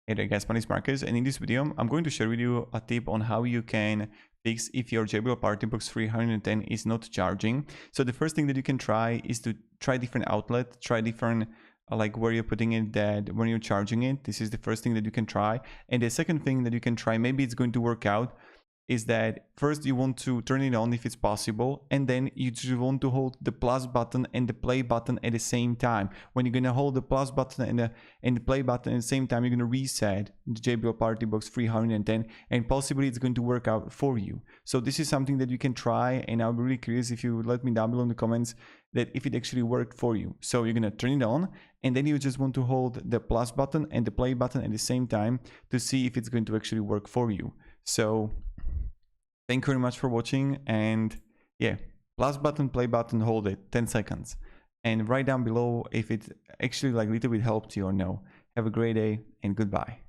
Hey there guys, my name is Marcus, and in this video I'm going to share with you a tip on how you can fix if your JBL PartyBox 310 is not charging. So the first thing that you can try is to try different outlet, try different like where you're putting it, that when you're charging it. This is the first thing that you can try. And the second thing that you can try, maybe it's going to work out, is that first you want to turn it on if it's possible, and then you just want to hold the plus button and the play button at the same time. When you're gonna hold the plus button and the play button at the same time, you're gonna reset the JBL PartyBox 310, and possibly it's going to work out for you. So this is something that you can try, and I'm really curious if you would let me down below in the comments that if it actually worked for you. So you're gonna turn it on, and then you just want to hold the plus button and the play button at the same time to see if it's going to actually work for you. So thank you very much for watching, and yeah, plus button, play button, hold it 10 seconds, and write down below if it actually like little bit helped you or no. Have a great day and goodbye.